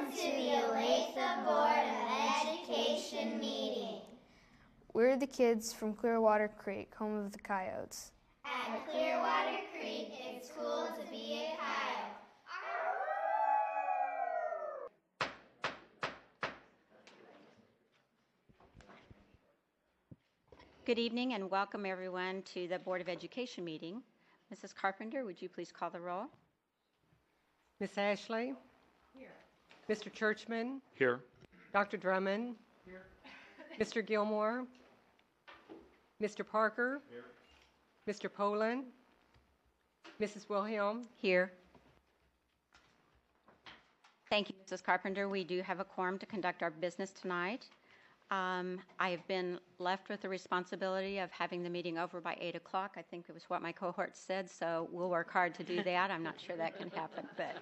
Welcome to the Olathe Board of Education meeting. We're the kids from Clearwater Creek, home of the Coyotes. At Clearwater Creek, it's cool to be a coyote. Good evening and welcome everyone to the Board of Education meeting. Mrs. Carpenter, would you please call the roll? Miss Ashley? Here. Mr. Churchman? Here. Dr. Drummond? Here. Mr. Gilmore? Mr. Parker? Here. Mr. Poland? Mrs. Wilhelm? Here. Thank you, Mrs. Carpenter. We do have a quorum to conduct our business tonight. I have been left with the responsibility of having the meeting over by 8 o'clock. I think it was what my cohort said, so we'll work hard to do that. I'm not sure that can happen. But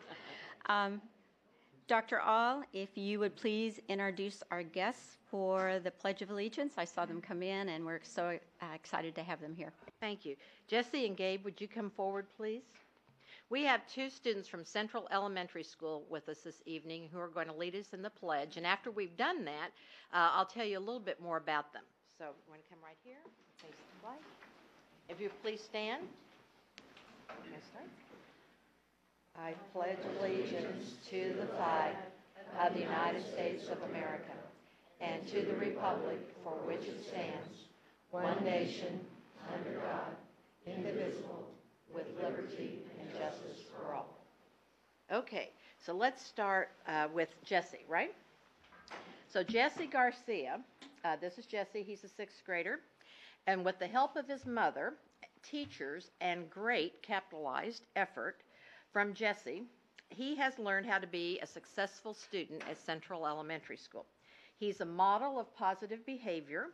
Dr. All, if you would please introduce our guests for the Pledge of Allegiance. I saw them come in, and we're so excited to have them here. Thank you. Jesse and Gabe, would you come forward, please? We have two students from Central Elementary School with us this evening who are going to lead us in the pledge. And after we've done that, I'll tell you a little bit more about them. So you want to come right here, face the flag. If you please stand. Okay, start. I pledge allegiance to the flag of the United States of America and to the republic for which it stands, one nation, under God, indivisible, with liberty and justice for all. Okay, so let's start with Jesse, right? So Jesse Garcia, this is Jesse, he's a sixth grader, and with the help of his mother, teachers, and great capitalized effort from Jesse, he has learned how to be a successful student at Central Elementary School. He's a model of positive behavior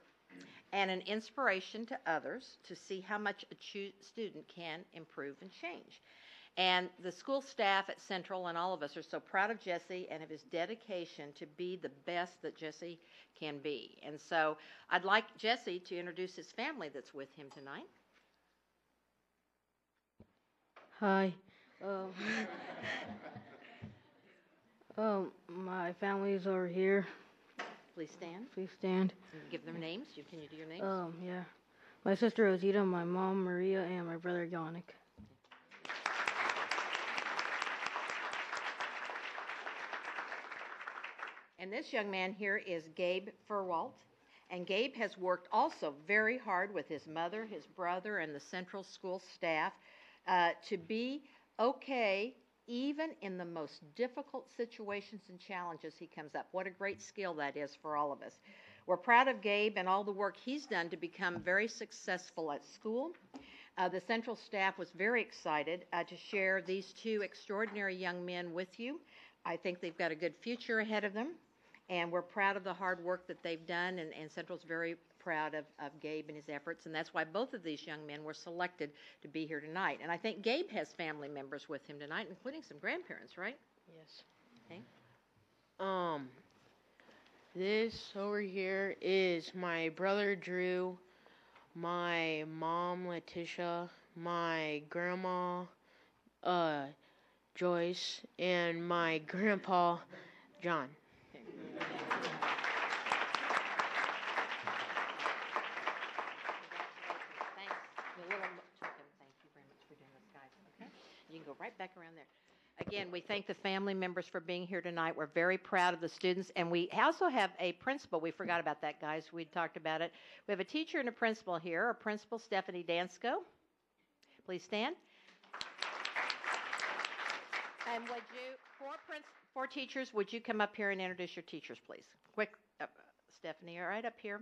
and an inspiration to others to see how much a student can improve and change. And the school staff at Central and all of us are so proud of Jesse and of his dedication to be the best that Jesse can be. And so I'd like Jesse to introduce his family that's with him tonight. Hi. My family is over here. Please stand. Please stand. Give them names. Can you do your names? Yeah. My sister Rosita, my mom Maria, and my brother Yannick. And this young man here is Gabe Furwalt. And Gabe has worked also very hard with his mother, his brother, and the Central School staff to be okay even in the most difficult situations and challenges he comes up. What a great skill that is for all of us. We're proud of Gabe and all the work he's done to become very successful at school. The Central staff was very excited to share these two extraordinary young men with you. I think they've got a good future ahead of them, and we're proud of the hard work that they've done, and Central's very proud of Gabe and his efforts, and that's why both of these young men were selected to be here tonight. And I think Gabe has family members with him tonight, including some grandparents, right? Yes. Okay. This over here is my brother Drew, my mom Letitia, my grandma Joyce, and my grandpa John. You can go right back around there. Again, we thank the family members for being here tonight. We're very proud of the students. And we also have a principal. We forgot about that, guys. We talked about it. We have a teacher and a principal here. Our principal, Stephanie Dansko. Please stand. And would you, four teachers, would you come up here and introduce your teachers, please? Quick, Stephanie, all right, up here.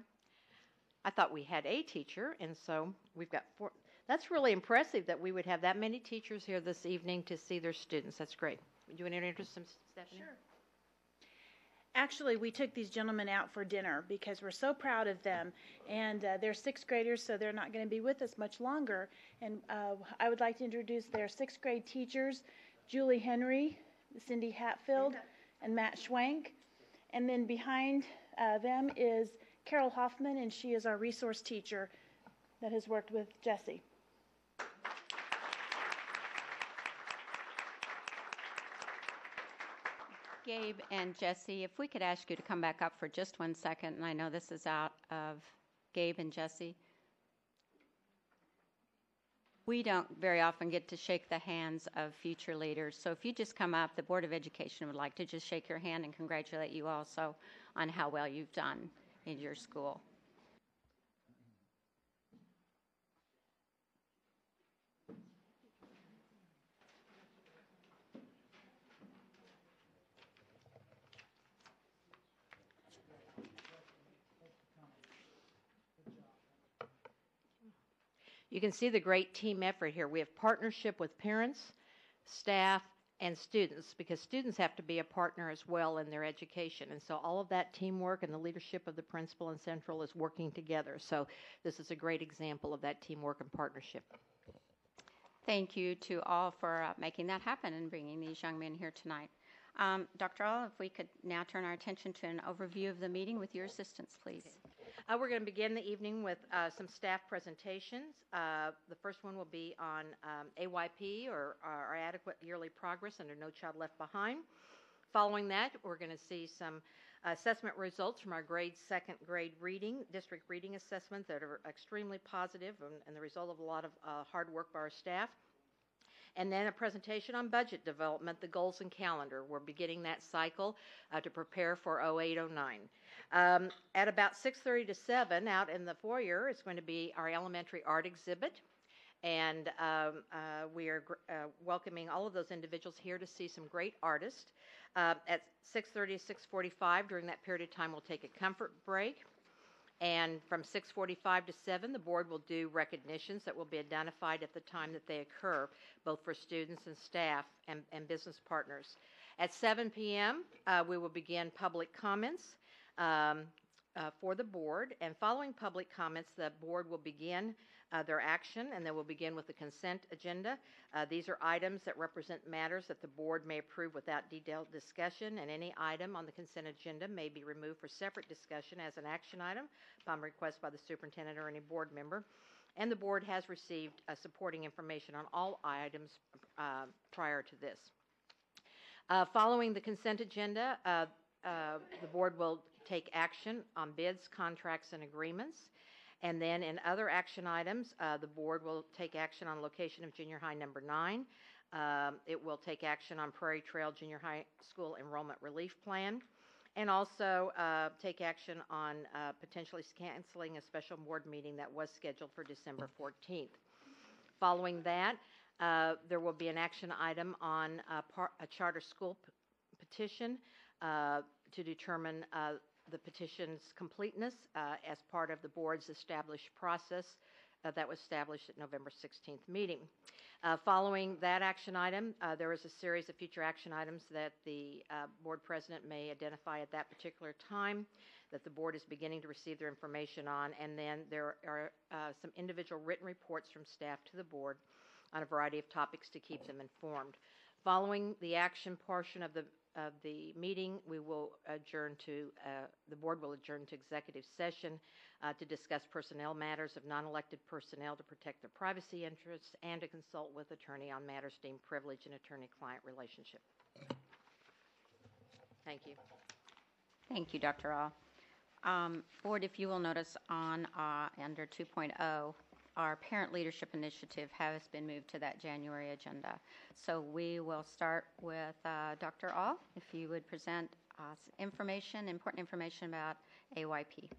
I thought we had a teacher, and so we've got four. That's really impressive that we would have that many teachers here this evening to see their students. That's great. Would you want to introduce them, Stephanie? Sure. Actually, we took these gentlemen out for dinner because we're so proud of them. And they're sixth graders, so they're not going to be with us much longer. And I would like to introduce their sixth grade teachers, Julie Henry, Cindy Hatfield, and Matt Schwank. And then behind them is Carol Hoffman, and she is our resource teacher that has worked with Jesse. Gabe and Jesse, if we could ask you to come back up for just 1 second, and I know this is out of Gabe and Jesse. We don't very often get to shake the hands of future leaders, so if you just come up, the Board of Education would like to just shake your hand and congratulate you also on how well you've done in your school. You can see the great team effort here. We have partnership with parents, staff, and students, because students have to be a partner as well in their education. And so all of that teamwork and the leadership of the principal and central is working together. So this is a great example of that teamwork and partnership. Thank you to all for making that happen and bringing these young men here tonight. Dr. All, if we could now turn our attention to an overview of the meeting with your assistance, please. We're going to begin the evening with some staff presentations. The first one will be on AYP, or our Adequate Yearly Progress under No Child Left Behind. Following that, we're going to see some assessment results from our second grade reading, district reading assessment that are extremely positive and the result of a lot of hard work by our staff. And then a presentation on budget development, the goals and calendar. We're beginning that cycle to prepare for 0809. At about 6:30 to 7, out in the foyer, is going to be our elementary art exhibit. And we are welcoming all of those individuals here to see some great artists. At 6:30 to 6:45, during that period of time, we'll take a comfort break. And from 6:45 to 7, the board will do recognitions that will be identified at the time that they occur, both for students and staff and business partners. At 7 p.m., we will begin public comments for the board. And following public comments, the board will begin their action, and they will begin with the consent agenda. These are items that represent matters that the board may approve without detailed discussion, and any item on the consent agenda may be removed for separate discussion as an action item upon request by the superintendent or any board member. And the board has received supporting information on all items prior to this. Following the consent agenda, the board will take action on bids, contracts, and agreements. And then in other action items, the board will take action on location of junior high number 9. It will take action on Prairie Trail Junior High School Enrollment Relief Plan, and also take action on potentially canceling a special board meeting that was scheduled for December 14th. Following that, there will be an action item on a charter school petition to determine the petition's completeness as part of the board's established process that was established at November 16th meeting. Following that action item, there is a series of future action items that the board president may identify at that particular time that the board is beginning to receive their information on, and then there are some individual written reports from staff to the board on a variety of topics to keep them informed. Following the action portion of the meeting, we will adjourn to, the board will adjourn to executive session to discuss personnel matters of non-elected personnel to protect their privacy interests and to consult with attorney on matters deemed privileged in attorney-client relationship. Thank you. Thank you, Dr. All. Board, if you will notice on under 2.0, our Parent Leadership Initiative has been moved to that January agenda. So we will start with Dr. All, if you would present information, important information about AYP.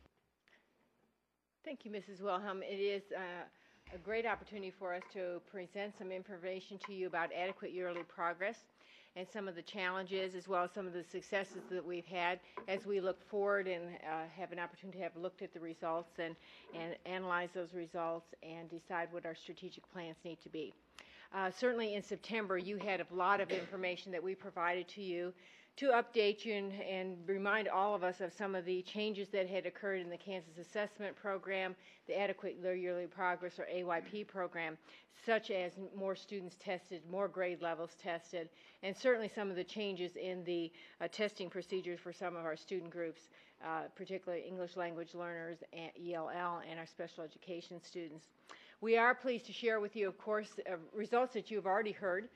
Thank you, Mrs. Wilhelm. It is a great opportunity for us to present some information to you about adequate yearly progress and some of the challenges as well as some of the successes that we've had as we look forward and have an opportunity to have looked at the results and analyze those results and decide what our strategic plans need to be. Certainly in September, you had a lot of information that we provided to you to update you and remind all of us of some of the changes that had occurred in the Kansas Assessment Program, the Adequate Yearly Progress, or AYP program, such as more students tested, more grade levels tested, and certainly some of the changes in the testing procedures for some of our student groups, particularly English language learners, and ELL, and our special education students. We are pleased to share with you, of course, results that you have already heard.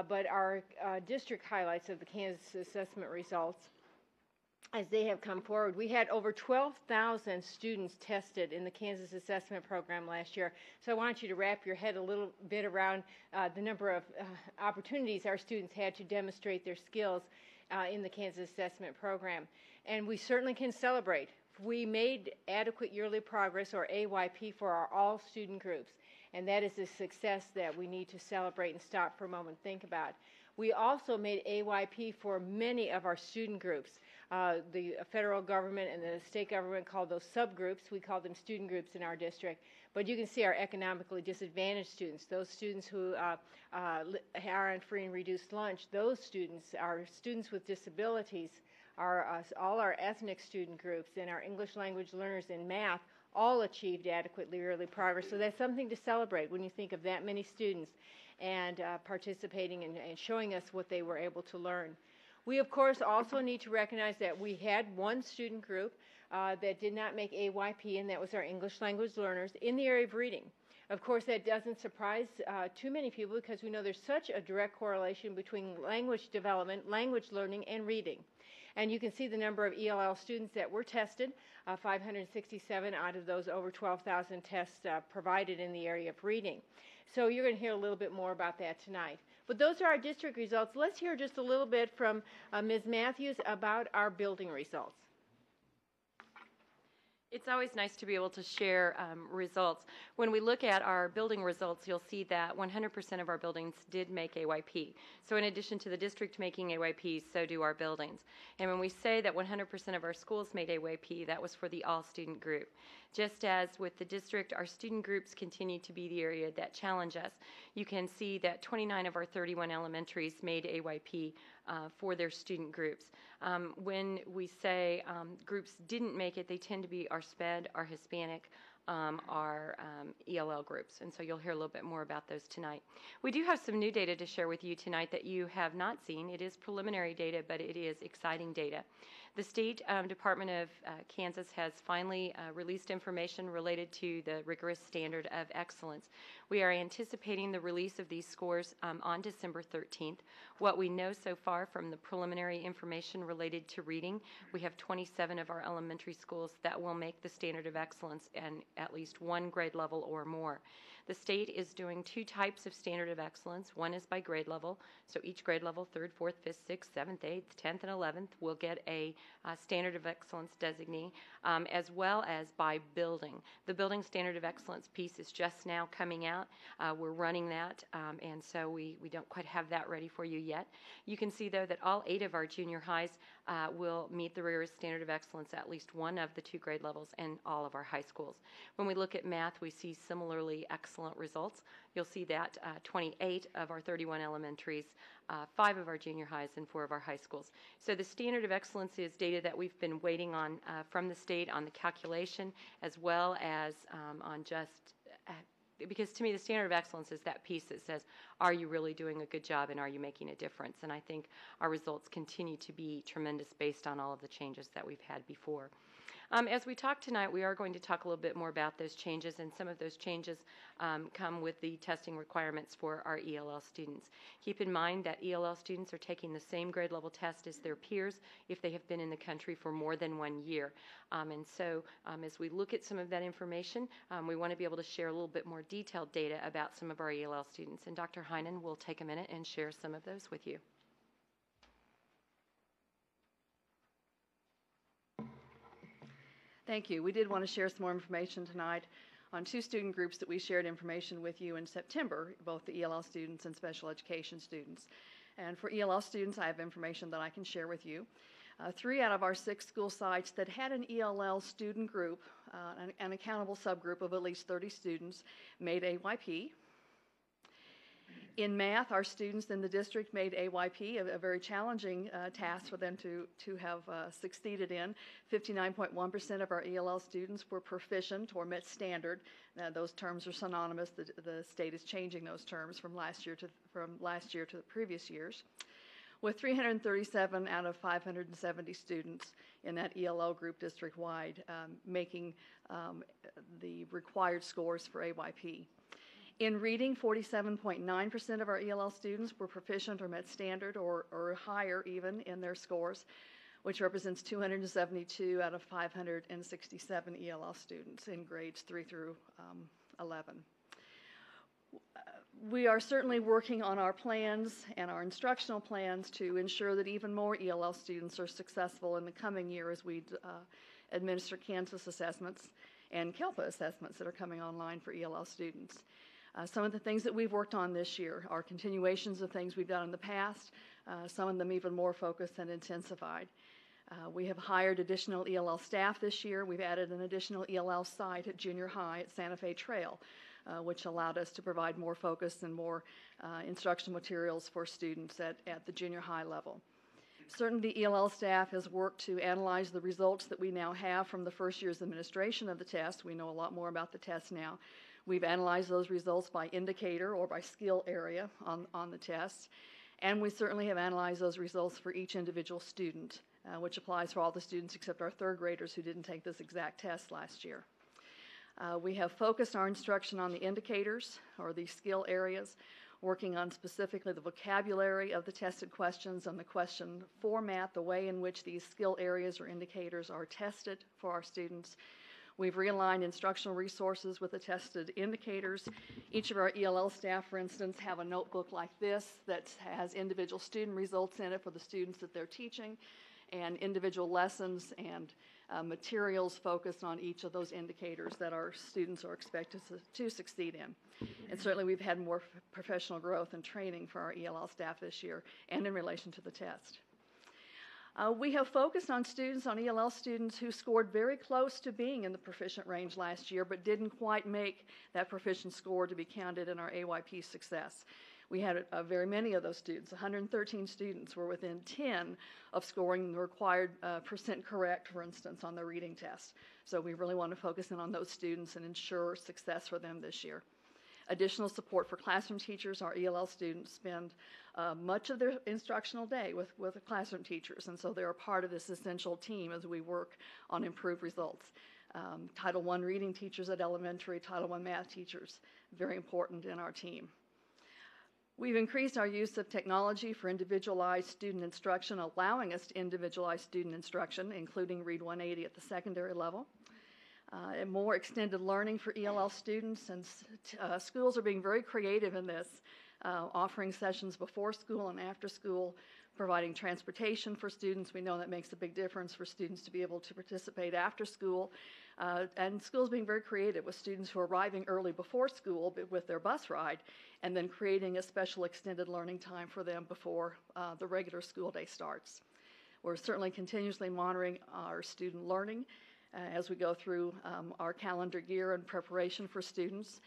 but our district highlights of the Kansas assessment results as they have come forward. We had over 12,000 students tested in the Kansas assessment program last year. So I want you to wrap your head a little bit around the number of opportunities our students had to demonstrate their skills in the Kansas assessment program. And we certainly can celebrate. We made adequate yearly progress, or AYP, for our all student groups. And that is a success that we need to celebrate and stop for a moment and think about. We also made AYP for many of our student groups. The federal government and the state government called those subgroups. We call them student groups in our district. But you can see our economically disadvantaged students, those students who are on free and reduced lunch, those students, our students with disabilities, all our ethnic student groups, and our English language learners in math all achieved adequately early progress. So that's something to celebrate when you think of that many students and participating and showing us what they were able to learn. We, of course, also need to recognize that we had one student group that did not make AYP, and that was our English language learners in the area of reading. Of course, that doesn't surprise too many people because we know there's such a direct correlation between language development, language learning, and reading. And you can see the number of ELL students that were tested, 567 out of those over 12,000 tests provided in the area of reading. So you're going to hear a little bit more about that tonight. But those are our district results. Let's hear just a little bit from Ms. Matthews about our building results. It's always nice to be able to share results. When we look at our building results, you'll see that 100% of our buildings did make AYP. So in addition to the district making AYPs, so do our buildings. And when we say that 100% of our schools made AYP, that was for the all-student group. Just as with the district, our student groups continue to be the area that challenge us. You can see that 29 of our 31 elementaries made AYP for their student groups. When we say groups didn't make it, they tend to be our SPED, our Hispanic, our ELL groups, and so you'll hear a little bit more about those tonight. We do have some new data to share with you tonight that you have not seen. It is preliminary data, but it is exciting data. The State Department of Kansas has finally released information related to the rigorous standard of excellence. We are anticipating the release of these scores on December 13th. What we know so far from the preliminary information related to reading, we have 27 of our elementary schools that will make the standard of excellence and at least one grade level or more. The state is doing two types of standard of excellence. One is by grade level, so each grade level, 3rd, 4th, 5th, 6th, 7th, 8th, 10th, and 11th, will get a standard of excellence designee, as well as by building. The building standard of excellence piece is just now coming out. We're running that, and so we don't quite have that ready for you yet. You can see, though, that all 8 of our junior highs will meet the rigorous standard of excellence at least one of the 2 grade levels, and all of our high schools. When we look at math, we see similarly excellent results. You'll see that 28 of our 31 elementaries, 5 of our junior highs, and 4 of our high schools. So the standard of excellence is data that we've been waiting on from the state on the calculation, as well as on just because to me the standard of excellence is that piece that says, are you really doing a good job and are you making a difference? And I think our results continue to be tremendous based on all of the changes that we've had before. As we talk tonight, we are going to talk a little bit more about those changes, and some of those changes come with the testing requirements for our ELL students. Keep in mind that ELL students are taking the same grade level test as their peers if they have been in the country for more than 1 year. And so as we look at some of that information, we want to be able to share a little bit more detailed data about some of our ELL students. And Dr. Heinen will take a minute and share some of those with you. Thank you. We did want to share some more information tonight on 2 student groups that we shared information with you in September, both the ELL students and special education students. And for ELL students, I have information that I can share with you. 3 out of our 6 school sites that had an ELL student group, an accountable subgroup of at least 30 students, made AYP. In math, our students in the district made AYP, a very challenging task for them to have succeeded in. 59.1% of our ELL students were proficient or met standard. Those terms are synonymous. The state is changing those terms from last year to the previous years. With 337 out of 570 students in that ELL group district-wide making the required scores for AYP. In reading, 47.9% of our ELL students were proficient or met standard or higher even in their scores, which represents 272 out of 567 ELL students in grades 3 through 11. We are certainly working on our plans and our instructional plans to ensure that even more ELL students are successful in the coming year as we administer Kansas assessments and KELPA assessments that are coming online for ELL students. Some of the things that we've worked on this year are continuations of things we've done in the past, some of them even more focused and intensified. We have hired additional ELL staff this year. We've added an additional ELL site at junior high at Santa Fe Trail, which allowed us to provide more focus and more instructional materials for students at the junior high level. Certainly the ELL staff has worked to analyze the results that we now have from the first year's administration of the test. We know a lot more about the test now. We've analyzed those results by indicator or by skill area on the test, and we certainly have analyzed those results for each individual student, which applies for all the students except our third graders who didn't take this exact test last year. We have focused our instruction on the indicators or the skill areas, working on specifically the vocabulary of the tested questions and the question format, the way in which these skill areas or indicators are tested for our students. We've realigned instructional resources with the tested indicators. Each of our ELL staff, for instance, have a notebook like this that has individual student results in it for the students that they're teaching, and individual lessons and materials focused on each of those indicators that our students are expected to succeed in. And certainly we've had more professional growth and training for our ELL staff this year and in relation to the test. We have focused on ELL students who scored very close to being in the proficient range last year but didn't quite make that proficient score to be counted in our AYP success. We had very many of those students. 113 students were within 10 of scoring the required percent correct, for instance, on the reading test. So we really want to focus in on those students and ensure success for them this year. Additional support for classroom teachers. Our ELL students spend much of their instructional day with classroom teachers, and so they're a part of this essential team as we work on improved results. Title I reading teachers at elementary, Title I math teachers, very important in our team. We've increased our use of technology for individualized student instruction, allowing us to individualize student instruction, including Read 180 at the secondary level. And more extended learning for ELL students, and schools are being very creative in this, offering sessions before school and after school, providing transportation for students. We know that makes a big difference for students to be able to participate after school, and schools being very creative with students who are arriving early before school with their bus ride, and then creating a special extended learning time for them before the regular school day starts. We're certainly continuously monitoring our student learning as we go through our calendar year in preparation for students.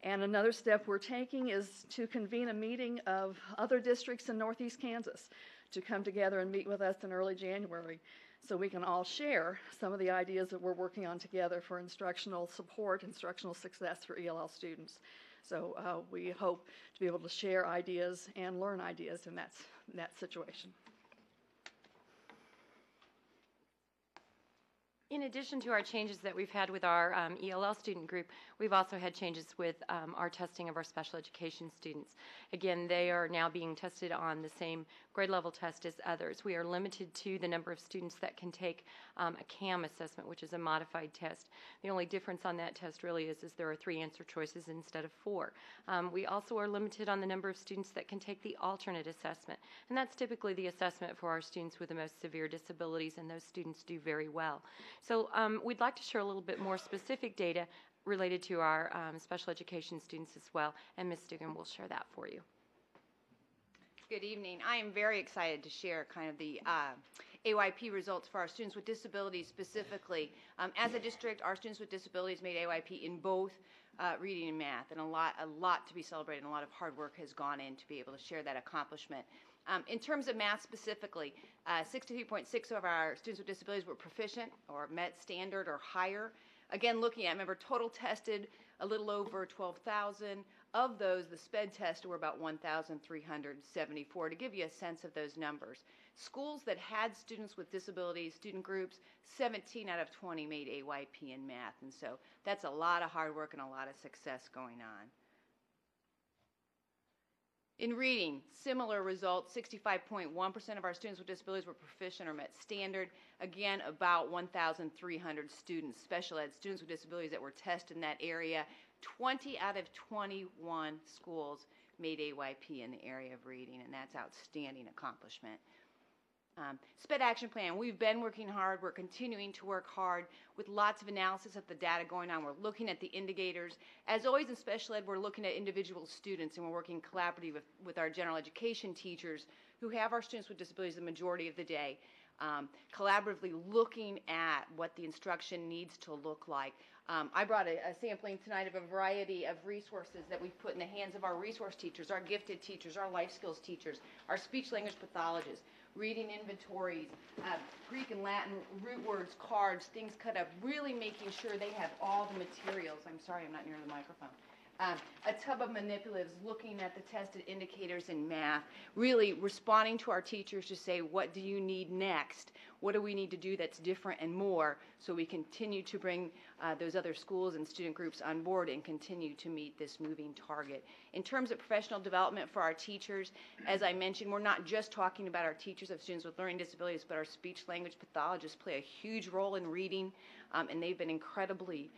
And another step we're taking is to convene a meeting of other districts in Northeast Kansas to come together and meet with us in early January so we can all share some of the ideas that we're working on together for instructional support, instructional success for ELL students. So we hope to be able to share ideas and learn ideas in that situation. In addition to our changes that we've had with our ELL student group, we've also had changes with our testing of our special education students. Again, they are now being tested on the same grade level test as others. We are limited to the number of students that can take a CAM assessment, which is a modified test. The only difference on that test really is there are 3 answer choices instead of 4. We also are limited on the number of students that can take the alternate assessment, and that's typically the assessment for our students with the most severe disabilities, and those students do very well. So we'd like to share a little bit more specific data related to our special education students as well, and Ms. Dugan will share that for you. Good evening. I am very excited to share kind of the AYP results for our students with disabilities specifically. As a district, our students with disabilities made AYP in both reading and math, and a lot to be celebrated, and a lot of hard work has gone in to be able to share that accomplishment. In terms of math specifically, 63.6% of our students with disabilities were proficient or met standard or higher. Again, looking at, remember, total tested a little over 12,000. Of those, the SPED test were about 1,374, to give you a sense of those numbers. Schools that had students with disabilities, student groups, 17 out of 20 made AYP in math, and so that's a lot of hard work and a lot of success going on. In reading, similar results, 65.1% of our students with disabilities were proficient or met standard. Again, about 1,300 students, special ed students with disabilities that were tested in that area. 20 out of 21 schools made AYP in the area of reading, and that's outstanding accomplishment. SPED action plan, we've been working hard. We're continuing to work hard with lots of analysis of the data going on. We're looking at the indicators. As always in special ed, we're looking at individual students, and we're working collaboratively with our general education teachers who have our students with disabilities the majority of the day, collaboratively looking at what the instruction needs to look like. I brought a sampling tonight of a variety of resources that we've put in the hands of our resource teachers, our gifted teachers, our life skills teachers, our speech language pathologists, reading inventories, Greek and Latin root words, cards, things cut up, really making sure they have all the materials. I'm sorry, I'm not near the microphone. A tub of manipulatives, looking at the tested indicators in math, really responding to our teachers to say, what do you need next? What do we need to do that's different and more, so we continue to bring those other schools and student groups on board and continue to meet this moving target. In terms of professional development for our teachers, as I mentioned, we're not just talking about our teachers of students with learning disabilities, but our speech language pathologists play a huge role in reading, and they've been incredibly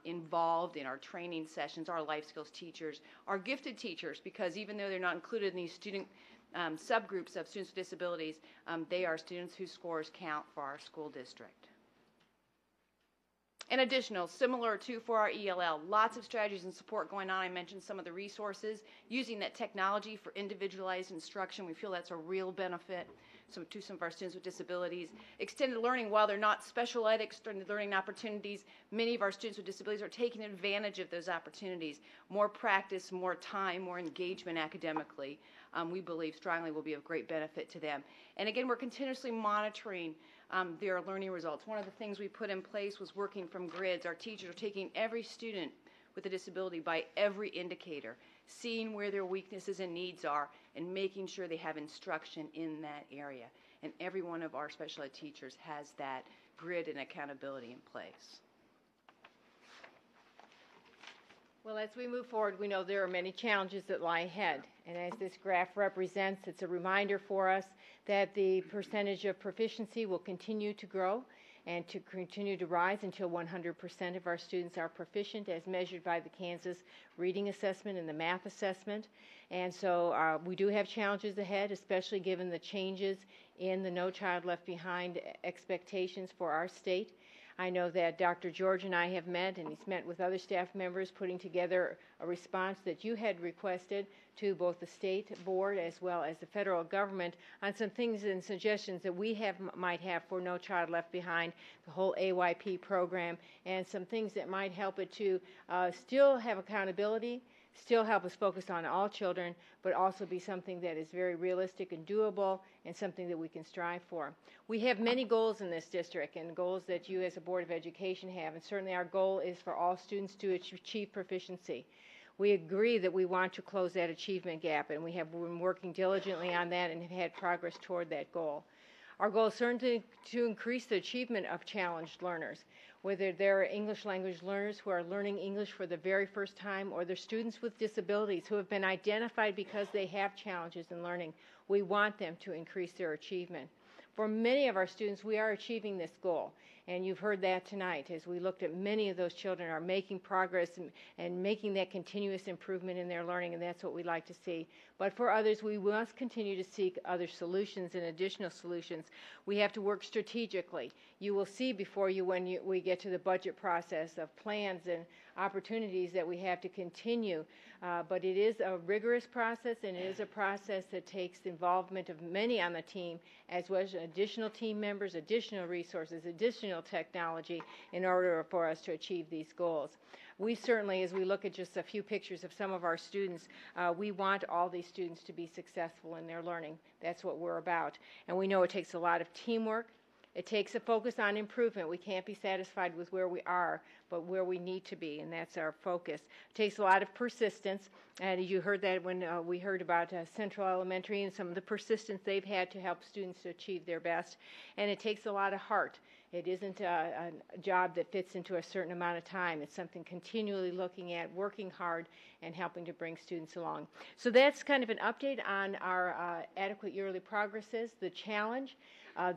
involved in our training sessions, our life skills teachers, our gifted teachers, because even though they're not included in these student subgroups of students with disabilities, they are students whose scores count for our school district. And additional, similar to for our ELL, lots of strategies and support going on. I mentioned some of the resources, using that technology for individualized instruction. We feel that's a real benefit to some of our students with disabilities. Extended learning, while they're not special ed extended learning opportunities, many of our students with disabilities are taking advantage of those opportunities. More practice, more time, more engagement academically, we believe strongly will be of great benefit to them. And again, we're continuously monitoring their learning results. One of the things we put in place was working from grids. Our teachers are taking every student with a disability by every indicator, seeing where their weaknesses and needs are, and making sure they have instruction in that area. And every one of our special ed teachers has that grid and accountability in place. Well, as we move forward, we know there are many challenges that lie ahead. And as this graph represents, it's a reminder for us that the percentage of proficiency will continue to grow and to continue to rise until 100% of our students are proficient as measured by the Kansas Reading Assessment and the Math Assessment. And so we do have challenges ahead, especially given the changes in the No Child Left Behind expectations for our state. I know that Dr. George and I have met, and he's met with other staff members, putting together a response that you had requested to both the state board as well as the federal government on some things and suggestions that we might have for No Child Left Behind, the whole AYP program, and some things that might help it to still have accountability, still help us focus on all children, but also be something that is very realistic and doable and something that we can strive for. We have many goals in this district, and goals that you as a Board of Education have, and certainly our goal is for all students to achieve proficiency. We agree that we want to close that achievement gap, and we have been working diligently on that and have had progress toward that goal. Our goal is certainly to increase the achievement of challenged learners, whether they're English language learners who are learning English for the very first time, or they're students with disabilities who have been identified because they have challenges in learning. We want them to increase their achievement. For many of our students, we are achieving this goal, and you've heard that tonight as we looked at many of those children are making progress and making that continuous improvement in their learning, and that's what we'd like to see. But for others, we must continue to seek other solutions and additional solutions. We have to work strategically. You will see before you when we get to the budget process of plans and opportunities that we have to continue. But it is a rigorous process, and it is a process that takes the involvement of many on the team, as well as additional team members, additional resources, additional technology in order for us to achieve these goals. We certainly, as we look at just a few pictures of some of our students, we want all these students to be successful in their learning. That's what we're about. And we know it takes a lot of teamwork. It takes a focus on improvement. We can't be satisfied with where we are, but where we need to be, and that's our focus. It takes a lot of persistence, and you heard that when we heard about Central Elementary and some of the persistence they've had to help students to achieve their best. And it takes a lot of heart. It isn't a job that fits into a certain amount of time. It's something continually looking at, working hard, and helping to bring students along. So that's kind of an update on our adequate yearly progresses, the challenge,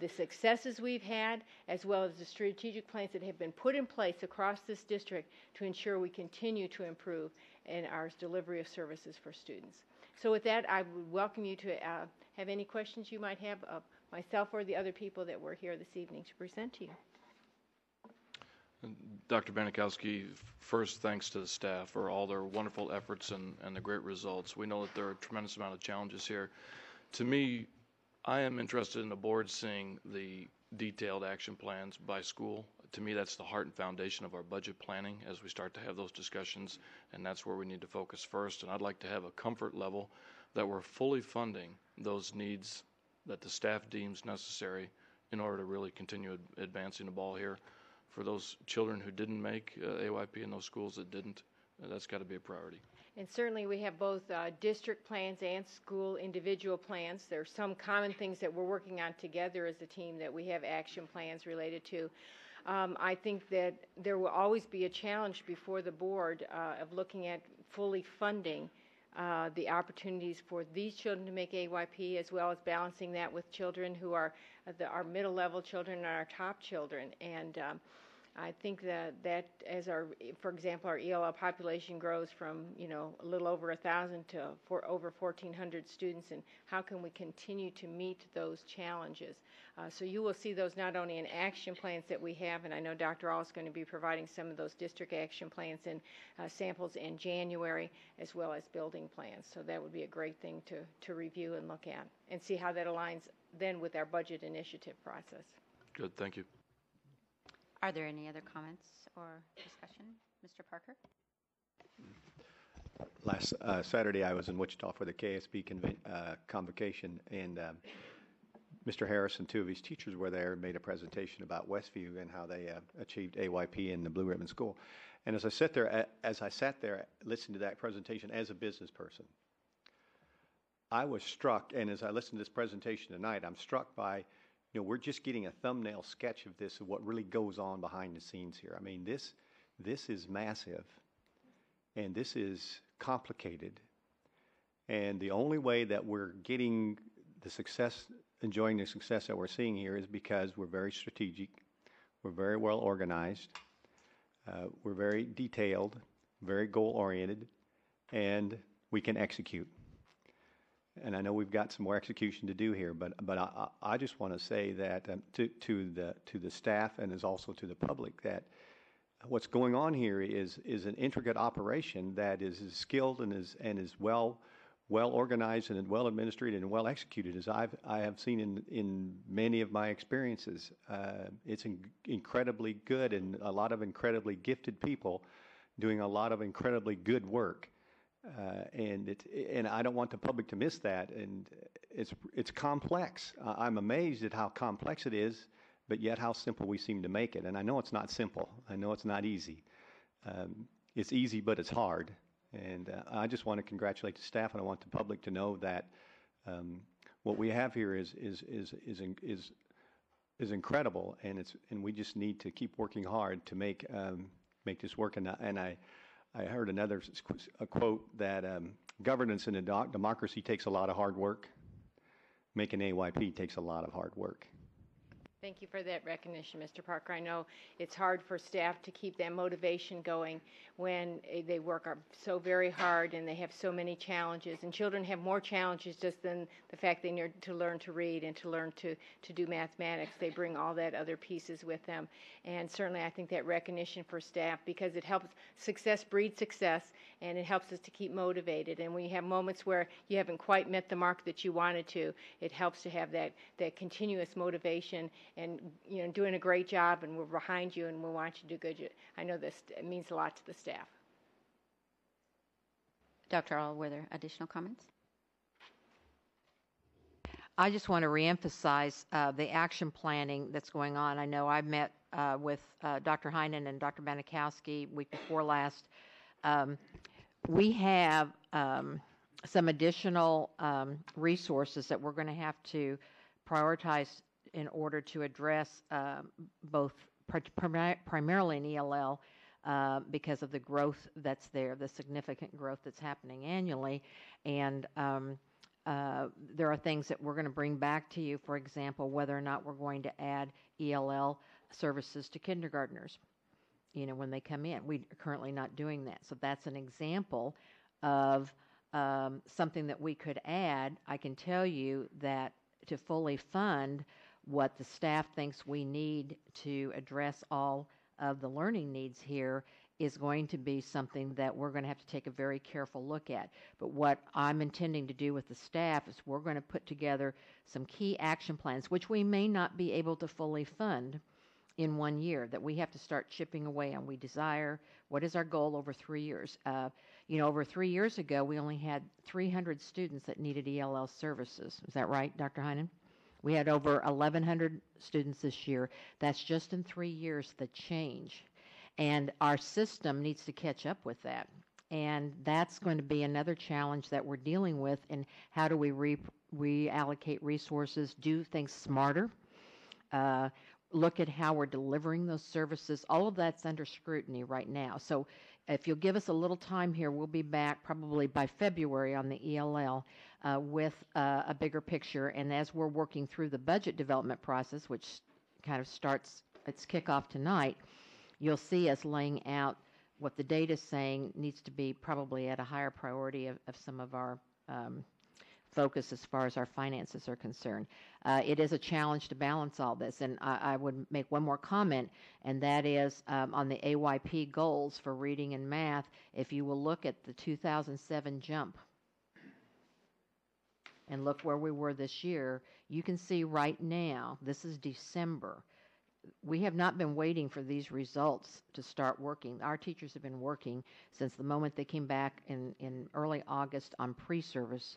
the successes we've had, as well as the strategic plans that have been put in place across this district to ensure we continue to improve in our delivery of services for students. So with that, I would welcome you to have any questions you might have of myself or the other people that were here this evening to present to you. Dr. Banikowski, first thanks to the staff for all their wonderful efforts and the great results. We know that there are a tremendous amount of challenges here. To me, I am interested in the board seeing the detailed action plans by school. To me, that's the heart and foundation of our budget planning as we start to have those discussions, and that's where we need to focus first. And I'd like to have a comfort level that we're fully funding those needs that the staff deems necessary in order to really continue advancing the ball here. For those children who didn't make AYP in those schools that didn't, that's got to be a priority. And certainly we have both district plans and school individual plans. There are some common things that we're working on together as a team that we have action plans related to. I think that there will always be a challenge before the board of looking at fully funding the opportunities for these children to make AYP, as well as balancing that with children who are our middle level children and our top children. And I think that as for example, our ELL population grows from, a little over 1,000 to over 1,400 students, and how can we continue to meet those challenges? So you will see those not only in action plans that we have, and I know Dr. All is going to be providing some of those district action plans and samples in January, as well as building plans. So that would be a great thing to review and look at and see how that aligns then with our budget initiative process. Good, thank you. Are there any other comments or discussion? Mr. Parker? Last Saturday, I was in Wichita for the KSB convocation, and Mr. Harris and two of his teachers were there and made a presentation about Westview and how they achieved AYP in the Blue Ribbon School. And as I sat there listening to that presentation as a business person, I was struck, and as I listened to this presentation tonight, I'm struck by, we're just getting a thumbnail sketch of this, of what really goes on behind the scenes here. I mean, this is massive, and this is complicated. And the only way that we're getting the success, enjoying the success that we're seeing here, is because we're very strategic, we're very well organized, we're very detailed, very goal-oriented, and we can execute. And I know we've got some more execution to do here, but I just want to say that to the staff and as also to the public, that what's going on here is an intricate operation that is as skilled and is well organized and well administered and well executed as I have seen in many of my experiences. It's incredibly good, and a lot of incredibly gifted people doing a lot of incredibly good work. And I don't want the public to miss that. And it's complex. I'm amazed at how complex it is, but yet how simple we seem to make it. And I know it's not simple. I know it's not easy. It's easy, but it's hard. And I just want to congratulate the staff, and I want the public to know that what we have here is incredible, and we just need to keep working hard to make this work. And I heard a quote that governance in a democracy takes a lot of hard work. Making AYP takes a lot of hard work. Thank you for that recognition, Mr. Parker. I know it's hard for staff to keep that motivation going when they work so very hard and they have so many challenges. And children have more challenges just than the fact they need to learn to read and to learn to do mathematics. They bring all that other pieces with them. And certainly I think that recognition for staff, because it helps success breed success, and it helps us to keep motivated. And when you have moments where you haven't quite met the mark that you wanted to, it helps to have that continuous motivation and doing a great job, and we're behind you and we want you to do good. I know this means a lot to the staff. Dr. All, were there additional comments? I just want to reemphasize the action planning that's going on. I know I met with Dr. Heinen and Dr. Banikowski week before last. We have some additional resources that we're going to have to prioritize in order to address both primarily in ELL because of the growth that's there, the significant growth that's happening annually. And there are things that we're going to bring back to you, for example, whether or not we're going to add ELL services to kindergartners, when they come in. We are currently not doing that. So that's an example of something that we could add. I can tell you that to fully fund what the staff thinks we need to address all of the learning needs here is going to be something that we're going to have to take a very careful look at. But what I'm intending to do with the staff is we're going to put together some key action plans, which we may not be able to fully fund in 1 year, that we have to start chipping away on. We desire, what is our goal over 3 years? Over 3 years ago, we only had 300 students that needed ELL services. Is that right, Dr. Heinen? We had over 1,100 students this year. That's just in 3 years, the change. And our system needs to catch up with that. And that's going to be another challenge that we're dealing with, in how do we reallocate resources, do things smarter, look at how we're delivering those services. All of that's under scrutiny right now. So if you'll give us a little time here, we'll be back probably by February on the ELL with a bigger picture. And as we're working through the budget development process, which kind of starts its kickoff tonight, you'll see us laying out what the data is saying needs to be probably at a higher priority of some of our focus as far as our finances are concerned. It is a challenge to balance all this, and I would make one more comment, and that is on the AYP goals for reading and math. If you will look at the 2007 jump and look where we were this year, you can see right now, this is December, we have not been waiting for these results to start working. Our teachers have been working since the moment they came back in early August on pre-service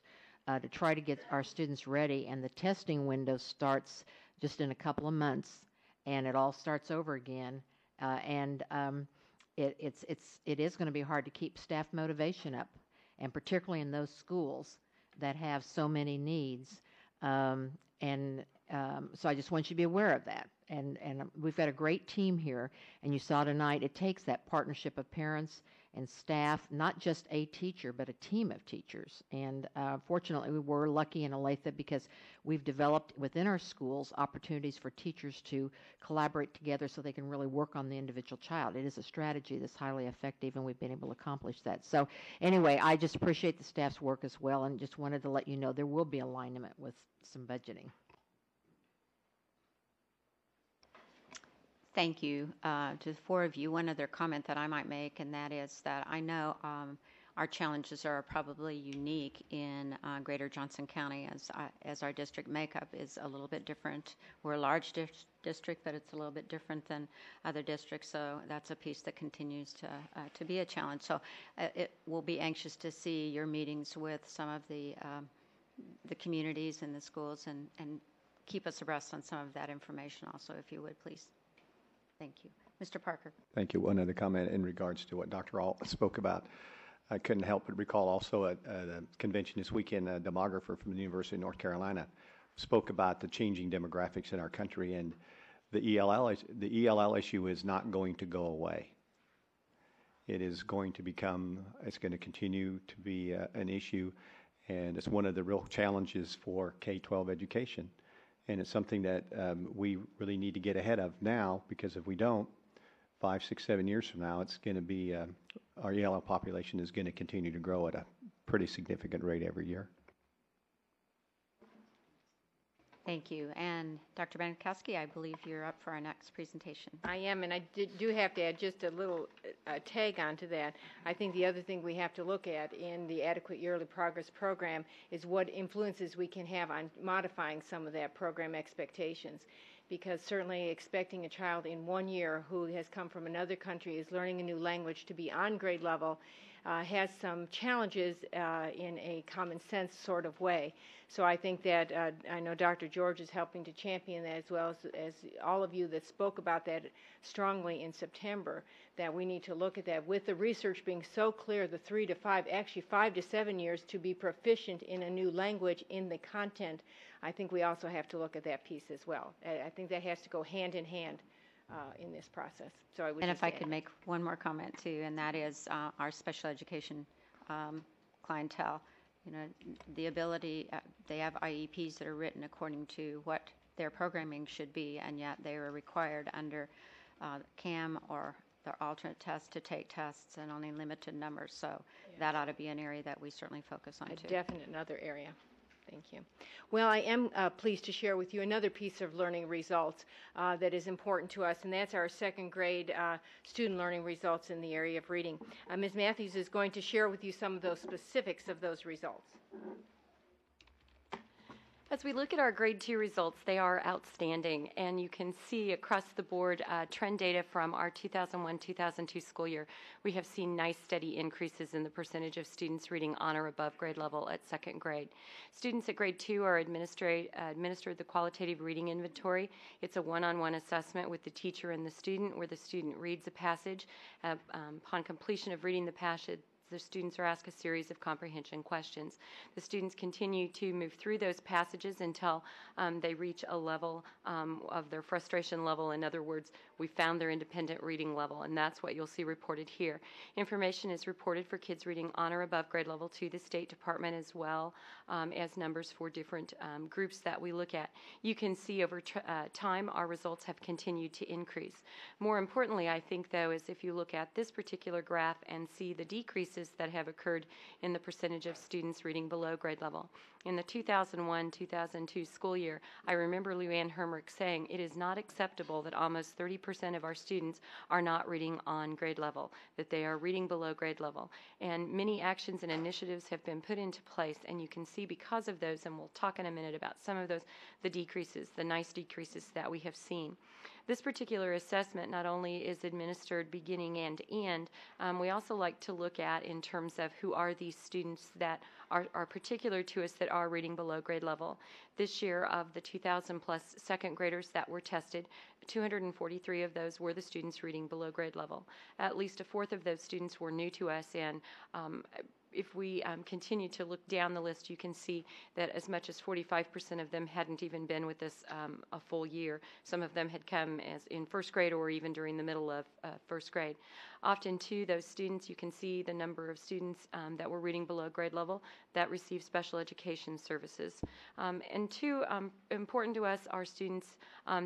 to try to get our students ready, and the testing window starts just in a couple of months, and it all starts over again. It is going to be hard to keep staff motivation up, and particularly in those schools that have so many needs. So I just want you to be aware of that. And we've got a great team here, and you saw tonight it takes that partnership of parents and staff, not just a teacher, but a team of teachers. And fortunately, we were lucky in Olathe because we've developed within our schools opportunities for teachers to collaborate together so they can really work on the individual child. It is a strategy that's highly effective, and we've been able to accomplish that. So anyway, I just appreciate the staff's work as well, and just wanted to let you know there will be alignment with some budgeting. Thank you to the four of you. One other comment that I might make, and that is that I know our challenges are probably unique in Greater Johnson County, as our district makeup is a little bit different. We're a large district, but it's a little bit different than other districts, so that's a piece that continues to be a challenge. So we'll be anxious to see your meetings with some of the communities and the schools, and keep us abreast on some of that information also, if you would, please. Thank you. Mr. Parker. Thank you. One other comment in regards to what Dr. Alt spoke about. I couldn't help but recall also at a convention this weekend, a demographer from the University of North Carolina spoke about the changing demographics in our country, and the ELL issue is not going to go away. It is going to it's going to continue to be an issue, and it's one of the real challenges for K-12 education. And it's something that we really need to get ahead of now, because if we don't, 5, 6, 7 years from now, it's going to be our ELL population is going to continue to grow at a pretty significant rate every year. Thank you. And Dr. Bankowski, I believe you're up for our next presentation. I am, and I do have to add just a little tag onto that. I think the other thing we have to look at in the Adequate Yearly Progress Program is what influences we can have on modifying some of that program expectations. Because certainly expecting a child in 1 year who has come from another country, is learning a new language, to be on grade level has some challenges in a common sense sort of way. So I think that I know Dr. George is helping to champion that, as well as all of you that spoke about that strongly in September, that we need to look at that. With the research being so clear, the 3 to 5, actually 5 to 7 years to be proficient in a new language in the content, I think we also have to look at that piece as well. I think that has to go hand in hand in this process. So I would And just if I add could make one more comment too, and that is our special education clientele. You know, the ability, they have IEPs that are written according to what their programming should be, and yet they are required under CAM or their alternate tests to take tests in only limited numbers. So that ought to be an area that we certainly focus on too. a definite another area. Thank you. Well, I am pleased to share with you another piece of learning results that is important to us, and that's our second grade student learning results in the area of reading. Ms. Matthews is going to share with you some of those specifics of those results. As we look at our grade 2 results, they are outstanding, and you can see across the board trend data from our 2001-2002 school year. We have seen nice steady increases in the percentage of students reading on or above grade level at second grade. Students at grade 2 are administered the qualitative reading inventory. It's a one-on-one assessment with the teacher and the student, where the student reads a passage. Upon completion of reading the passage, the students are asked a series of comprehension questions. The students continue to move through those passages until they reach a level of their frustration level. In other words, we found their independent reading level, and that's what you'll see reported here. Information is reported for kids reading on or above grade level to the State Department, as well as numbers for different groups that we look at. You can see over time our results have continued to increase. More importantly, I think, though, is if you look at this particular graph and see the decreases that have occurred in the percentage of students reading below grade level. In the 2001-2002 school year, I remember Luann Hermrich saying it is not acceptable that almost 30% of our students are not reading on grade level, that they are reading below grade level. And many actions and initiatives have been put into place, and you can see because of those, and we'll talk in a minute about some of those, the decreases, the nice decreases that we have seen. This particular assessment not only is administered beginning and end, we also like to look at in terms of who are these students that are particular to us that are reading below grade level. This year, of the 2,000 plus second graders that were tested, 243 of those were the students reading below grade level. At least a fourth of those students were new to us, and if we continue to look down the list, you can see that as much as 45% of them hadn't even been with us a full year. Some of them had come as in first grade or even during the middle of first grade. Often, too, those students, you can see the number of students that were reading below grade level that receive special education services. And two, important to us are students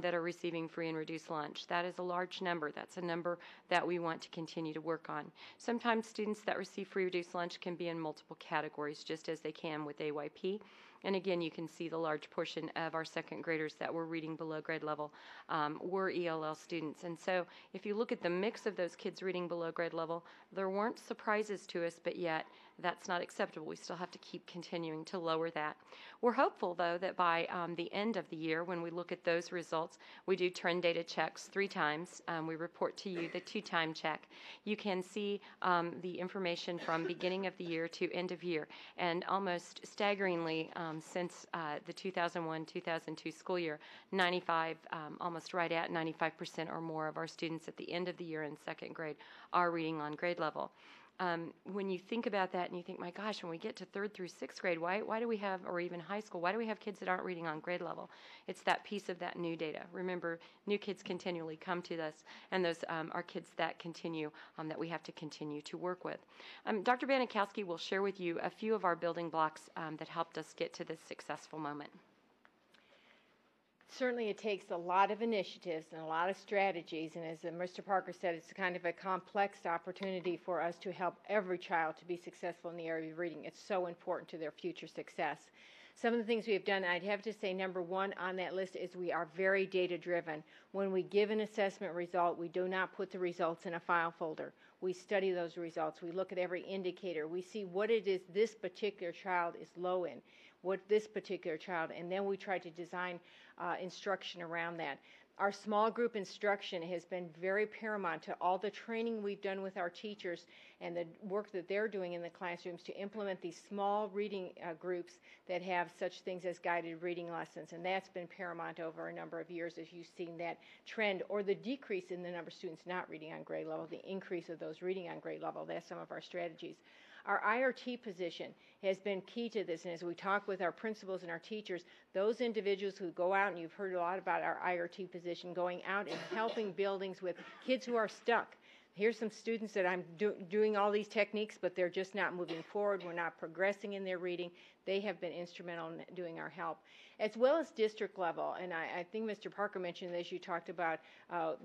that are receiving free and reduced lunch. That is a large number. That's a number that we want to continue to work on. Sometimes students that receive free reduced lunch can be in multiple categories, just as they can with AYP. And again, you can see the large portion of our second graders that were reading below grade level were ELL students. And so if you look at the mix of those kids reading below grade level, there weren't surprises to us, but yet that's not acceptable. We still have to keep continuing to lower that. We're hopeful, though, that by the end of the year, when we look at those results, we do trend data checks 3 times. We report to you the 2-time check. You can see the information from beginning of the year to end of year. And almost staggeringly, since the 2001-2002 school year, 95, almost right at 95% or more of our students at the end of the year in second grade are reading on grade level. When you think about that and you think, my gosh, when we get to 3rd through 6th grade, why do we have, or even high school, why do we have kids that aren't reading on grade level? It's that piece of that new data. Remember, new kids continually come to us, and those are kids that continue, that we have to continue to work with. Dr. Banikowski will share with you a few of our building blocks that helped us get to this successful moment. Certainly it takes a lot of initiatives and a lot of strategies, and as Mr. Parker said, it's kind of a complex opportunity for us to help every child to be successful in the area of reading. It's so important to their future success. Some of the things we have done, I'd have to say number 1 on that list is we are very data driven. When we give an assessment result, we do not put the results in a file folder. We study those results. We look at every indicator. We see what it is this particular child is low in, what this particular child, and then we try to design instruction around that. Our small group instruction has been very paramount to all the training we've done with our teachers and the work that they're doing in the classrooms to implement these small reading groups that have such things as guided reading lessons. And that's been paramount over a number of years as you've seen that trend, or the decrease in the number of students not reading on grade level, the increase of those reading on grade level. That's some of our strategies. Our IRT position has been key to this, and as we talk with our principals and our teachers, those individuals who go out, and you've heard a lot about our IRT position, going out and helping buildings with kids who are stuck. Here's some students that I'm doing all these techniques, but they're just not moving forward. We're not progressing in their reading. They have been instrumental in doing our help, as well as district level. And I think Mr. Parker mentioned this. You talked about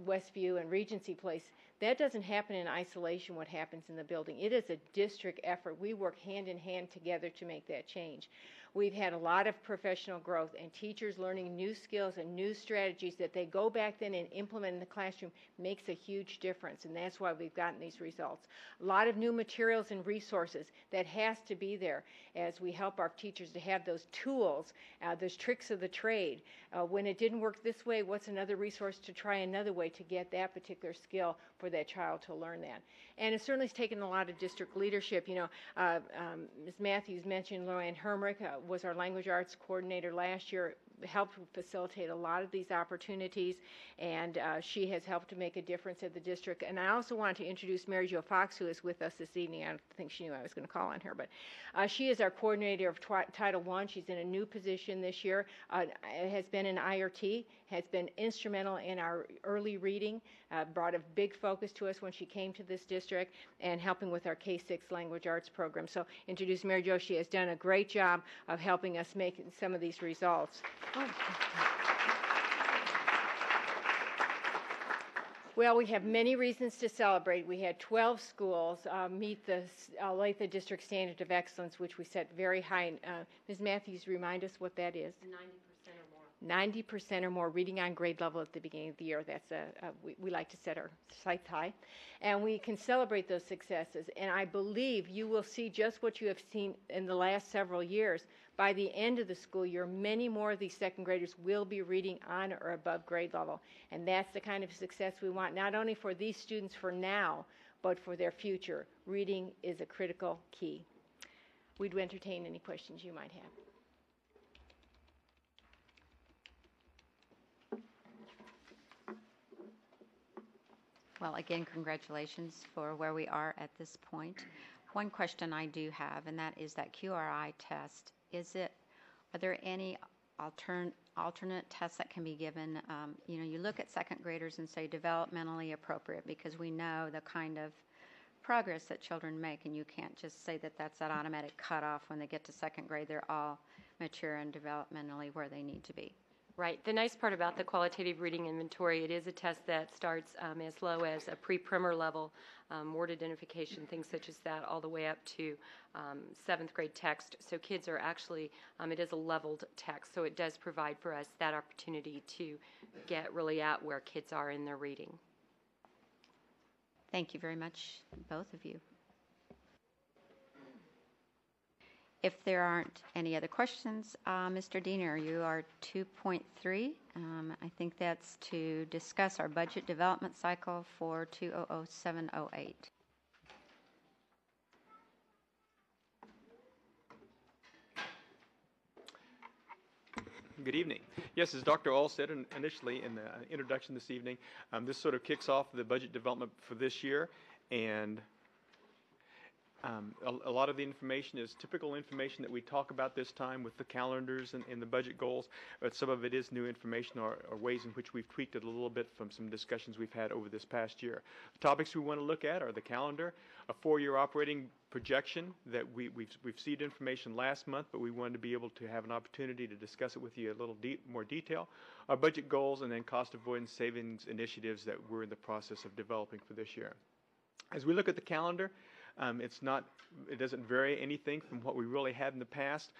Westview and Regency Place. That doesn't happen in isolation, what happens in the building. It is a district effort. We work hand in hand together to make that change. We've had a lot of professional growth and teachers learning new skills and new strategies that they go back then and implement in the classroom makes a huge difference, and that's why we've gotten these results. A lot of new materials and resources that has to be there as we help our teachers to have those tools, those tricks of the trade. When it didn't work this way, what's another resource to try another way to get that particular skill for that child to learn that? And it certainly has taken a lot of district leadership. You know, Ms. Matthews mentioned Luann Hermrich was our language arts coordinator last year, helped facilitate a lot of these opportunities, and she has helped to make a difference at the district. And I also want to introduce Mary Jo Fox, who is with us this evening. I don't think she knew I was going to call on her, but she is our coordinator of Title I. She's in a new position this year, has been in IRT, has been instrumental in our early reading, brought a big focus to us when she came to this district, and helping with our K-6 language arts program. So introduce Mary Jo. She has done a great job of helping us make some of these results. Well, we have many reasons to celebrate. We had 12 schools meet the Olathe District Standard of Excellence, which we set very high. Ms. Matthews, remind us what that is. 90% or more reading on grade level at the beginning of the year. That's we like to set our sights high. And we can celebrate those successes. And I believe you will see just what you have seen in the last several years. By the end of the school year, many more of these second graders will be reading on or above grade level. And that's the kind of success we want, not only for these students for now, but for their future. Reading is a critical key. We'd entertain any questions you might have. Well, again, congratulations for where we are at this point. One question I do have, and that is that QRI test. Are there any alternate tests that can be given? You know, you look at second graders and say developmentally appropriate, because we know the kind of progress that children make, and you can't just say that that's that automatic cutoff when they get to second grade. They're all mature and developmentally where they need to be. Right. The nice part about the qualitative reading inventory, it is a test that starts as low as a pre-primer level, word identification, things such as that, all the way up to 7th grade text. So kids are actually, it is a leveled text, so it does provide for us that opportunity to get really at where kids are in their reading. Thank you very much, both of you. If there aren't any other questions, Mr. Diener, you are 2.3. I think that's to discuss our budget development cycle for 2007-08. Good evening. Yes, as Dr. All said initially in the introduction this evening, this sort of kicks off the budget development for this year, and a lot of the information is typical information that we talk about this time with the calendars and the budget goals, but some of it is new information or ways in which we've tweaked it a little bit from some discussions we've had over this past year. The topics we want to look at are the calendar, a 4-year operating projection that we've received information last month, but we wanted to be able to have an opportunity to discuss it with you a little more detail, our budget goals, and then cost avoidance savings initiatives that we're in the process of developing for this year. As we look at the calendar, it doesn't vary anything from what we really had in the past,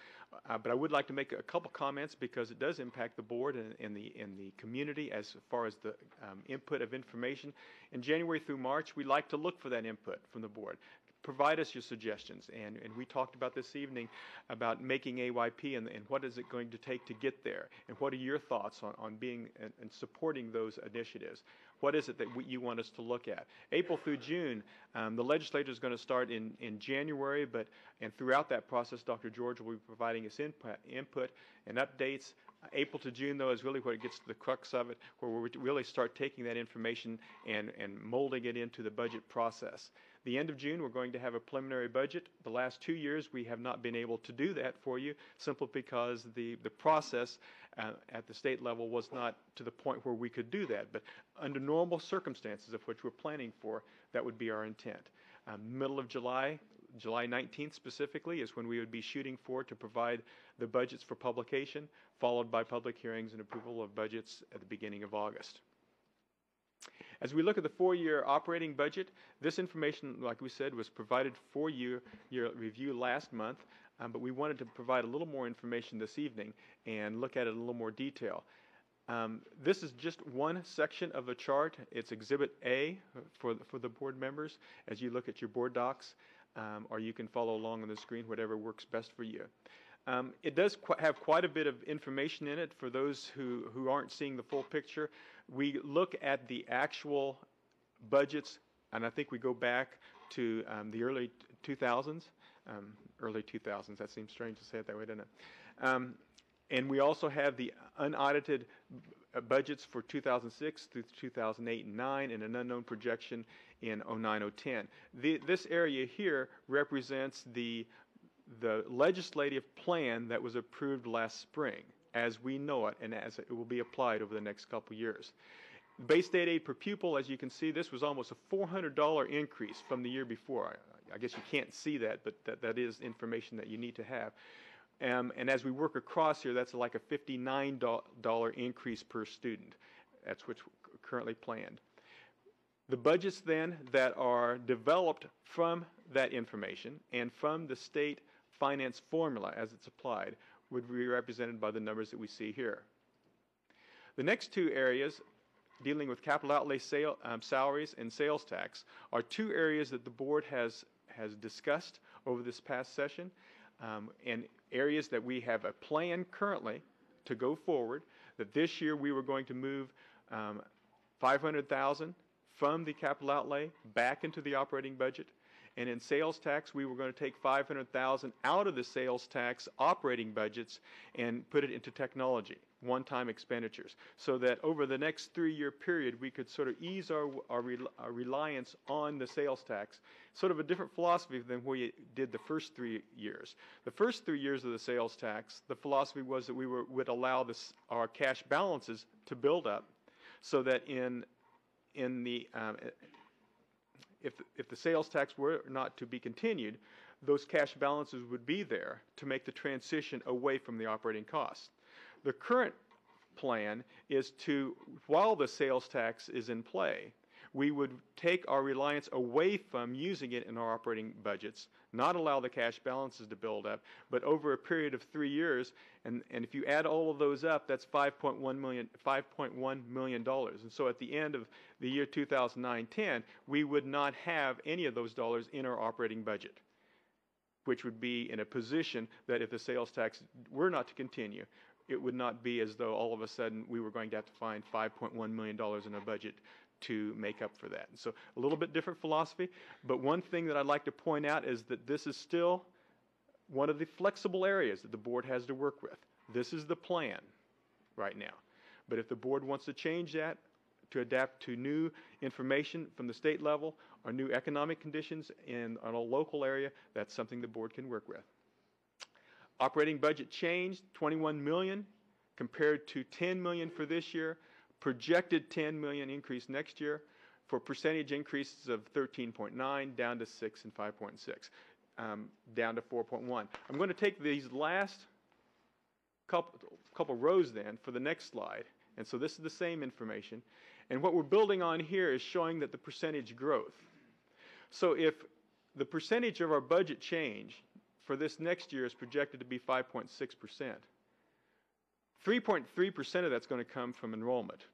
but I would like to make a couple comments because it does impact the board and the community as far as the input of information. In January through March, we like to look for that input from the board. provide us your suggestions. And we talked about this evening about making AYP and what is it going to take to get there. And what are your thoughts on being and supporting those initiatives? What is it that you want us to look at? April through June, the legislature is going to start in January, and throughout that process, Dr. George will be providing us input and updates. April to June, though, is really where it gets to the crux of it, where we really start taking that information and molding it into the budget process. The end of June, we're going to have a preliminary budget. The last 2 years, we have not been able to do that for you, simply because the process at the state level was not to the point where we could do that. But under normal circumstances, of which we're planning for, that would be our intent. Middle of July, July 19th specifically, is when we would be shooting for to provide the budgets for publication, followed by public hearings and approval of budgets at the beginning of August. As we look at the 4-year operating budget, this information, like we said, was provided for your review last month, but we wanted to provide a little more information this evening and look at it in a little more detail. This is just one section of the chart. It's Exhibit A for the board members as you look at your board docs, or you can follow along on the screen, whatever works best for you. It does have quite a bit of information in it for those who aren't seeing the full picture. We look at the actual budgets, and I think we go back to the early 2000s. Early 2000s, that seems strange to say it that way, doesn't it? And we also have the unaudited budgets for 2006 through 2008 and 9, and an unknown projection in 09-010. This area here represents the legislative plan that was approved last spring as we know it and as it will be applied over the next couple years. Base state aid per pupil, as you can see, this was almost a $400 increase from the year before. I guess you can't see that, but that is information that you need to have. And as we work across here, that's like a $59 increase per student. That's what's currently planned. The budgets then that are developed from that information and from the state finance formula as it's applied would be represented by the numbers that we see here. The next two areas, dealing with capital outlay salaries and sales tax, are two areas that the board has discussed over this past session, and areas that we have a plan currently to go forward, that this year we were going to move $500,000 from the capital outlay back into the operating budget. And in sales tax, we were going to take $500,000 out of the sales tax operating budgets and put it into technology, one-time expenditures, so that over the next 3-year period, we could sort of ease our reliance on the sales tax, sort of a different philosophy than we did the first 3 years. The first 3 years of the sales tax, the philosophy was that we would allow our cash balances to build up, so that if the sales tax were not to be continued, those cash balances would be there to make the transition away from the operating costs. The current plan is to, while the sales tax is in play, we would take our reliance away from using it in our operating budgets, not allow the cash balances to build up, but over a period of 3 years, and if you add all of those up, that's $5.1 million. And so at the end of the year 2009-10, we would not have any of those dollars in our operating budget, which would be in a position that if the sales tax were not to continue, it would not be as though all of a sudden we were going to have to find $5.1 million in a budget to make up for that. So a little bit different philosophy, but one thing that I'd like to point out is that this is still one of the flexible areas that the board has to work with. This is the plan right now. But if the board wants to change that to adapt to new information from the state level or new economic conditions on a local area, that's something the board can work with. Operating budget changed, $21 million compared to $10 million for this year. Projected $10 million increase next year, for percentage increases of 13.9 down to 6 and 5.6, down to 4.1. I'm going to take these last couple rows then for the next slide, and so this is the same information, and what we're building on here is showing that the percentage growth. So if the percentage of our budget change for this next year is projected to be 5.6%, 3.3% of that's going to come from enrollment.